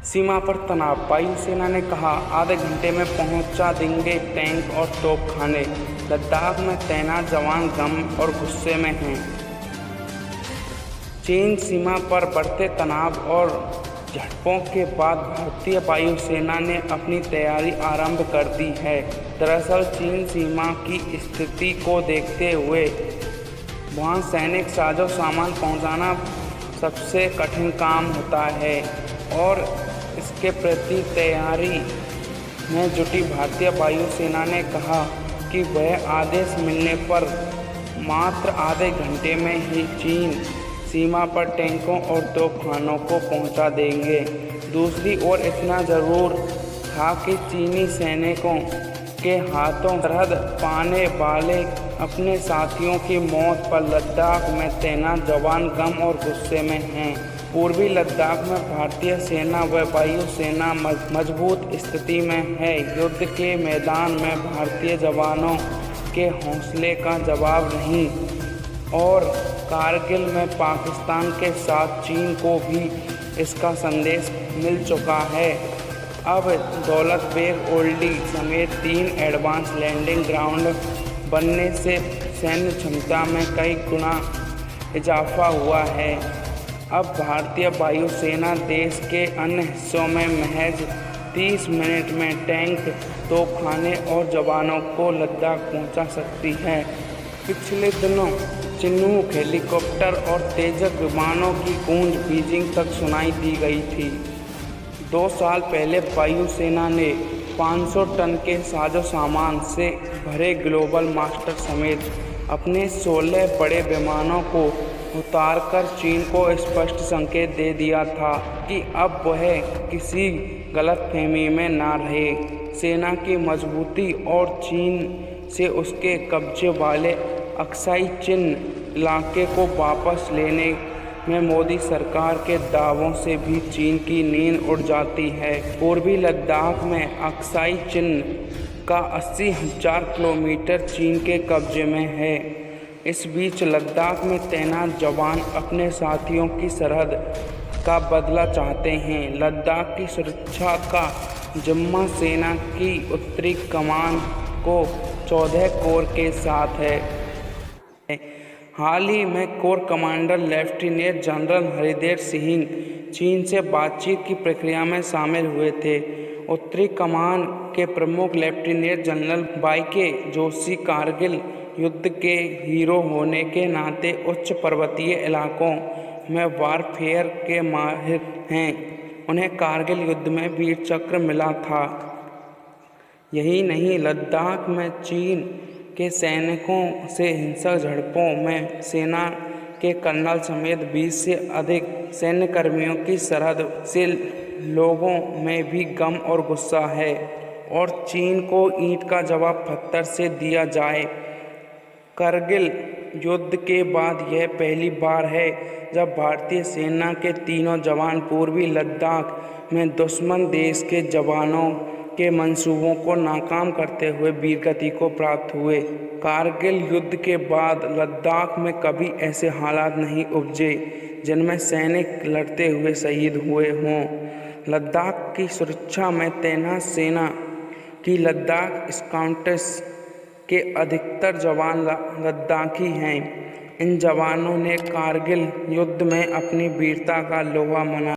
सीमा पर तनाव, वायुसेना ने कहा आधे घंटे में पहुंचा देंगे टैंक और तोपखाने। लद्दाख में तैनात जवान गम और गुस्से में हैं। चीन सीमा पर बढ़ते तनाव और झड़पों के बाद भारतीय वायुसेना ने अपनी तैयारी आरंभ कर दी है। दरअसल चीन सीमा की स्थिति को देखते हुए वहां सैनिक साजो सामान पहुंचाना सबसे कठिन काम होता है और इसके प्रति तैयारी में जुटी भारतीय वायुसेना ने कहा कि वह आदेश मिलने पर मात्र आधे घंटे में ही चीन सीमा पर टैंकों और तोपखानों को पहुंचा देंगे। दूसरी ओर इतना ज़रूर था कि चीनी सैनिकों के हाथों सरहद पाने वाले अपने साथियों की मौत पर लद्दाख में तैनात जवान गम और गुस्से में हैं। पूर्वी लद्दाख में भारतीय सेना व वायुसेना मजबूत स्थिति में है। युद्ध के मैदान में भारतीय जवानों के हौसले का जवाब नहीं और कारगिल में पाकिस्तान के साथ चीन को भी इसका संदेश मिल चुका है। अब दौलत बेग ओल्डी समेत 3 एडवांस लैंडिंग ग्राउंड बनने से सैन्य क्षमता में कई गुना इजाफा हुआ है। अब भारतीय वायुसेना देश के अन्य हिस्सों में महज 30 मिनट में टैंक, तोपखाने और जवानों को लद्दाख पहुंचा सकती है। पिछले दिनों चिनूक हेलीकॉप्टर और तेजस विमानों की गूंज बीजिंग तक सुनाई दी गई थी। 2 साल पहले वायुसेना ने 500 टन के साजो सामान से भरे ग्लोबल मास्टर समेत अपने 16 बड़े विमानों को उतारकर चीन को स्पष्ट संकेत दे दिया था कि अब वह किसी गलतफहमी में ना रहे। सेना की मजबूती और चीन से उसके कब्जे वाले अक्साई चिन इलाके को वापस लेने में मोदी सरकार के दावों से भी चीन की नींद उड़ जाती है। पूर्वी लद्दाख में अक्साई चिन का 80,000 किलोमीटर चीन के कब्जे में है। इस बीच लद्दाख में तैनात जवान अपने साथियों की सरहद का बदला चाहते हैं। लद्दाख की सुरक्षा का जिम्मा सेना की उत्तरी कमान को 14 कोर के साथ है। हाल ही में core commander lieutenant general Haridev Singh चीन से बातचीत की प्रक्रिया में शामिल हुए थे। उत्तरी कमान के प्रमुख लेफ्टिनेंट जनरल वाईके जोशी कारगिल युद्ध के हीरो होने के नाते उच्च पर्वतीय इलाकों में वारफेयर के माहिर हैं। उन्हें कारगिल युद्ध में वीर चक्र मिला था। यही नहीं, लद्दाख में चीन के सैनिकों से हिंसक झड़पों में सेना के कर्नल समेत 20 से अधिक सैन्यकर्मियों की सरहद से लोगों में भी गम और गुस्सा है और चीन को ईंट का जवाब पत्थर से दिया जाए। करगिल युद्ध के बाद यह पहली बार है जब भारतीय सेना के तीनों जवान पूर्वी लद्दाख में दुश्मन देश के जवानों के मंसूबों को नाकाम करते हुए वीरगति को प्राप्त हुए। कारगिल युद्ध के बाद लद्दाख में कभी ऐसे हालात नहीं उपजे जिनमें सैनिक लड़ते हुए शहीद हुए हों। लद्दाख की सुरक्षा में तैनात सेना की लद्दाख स्काउट्स के अधिकतर जवान लद्दाखी हैं। इन जवानों ने कारगिल युद्ध में अपनी वीरता का लोहा मनाया।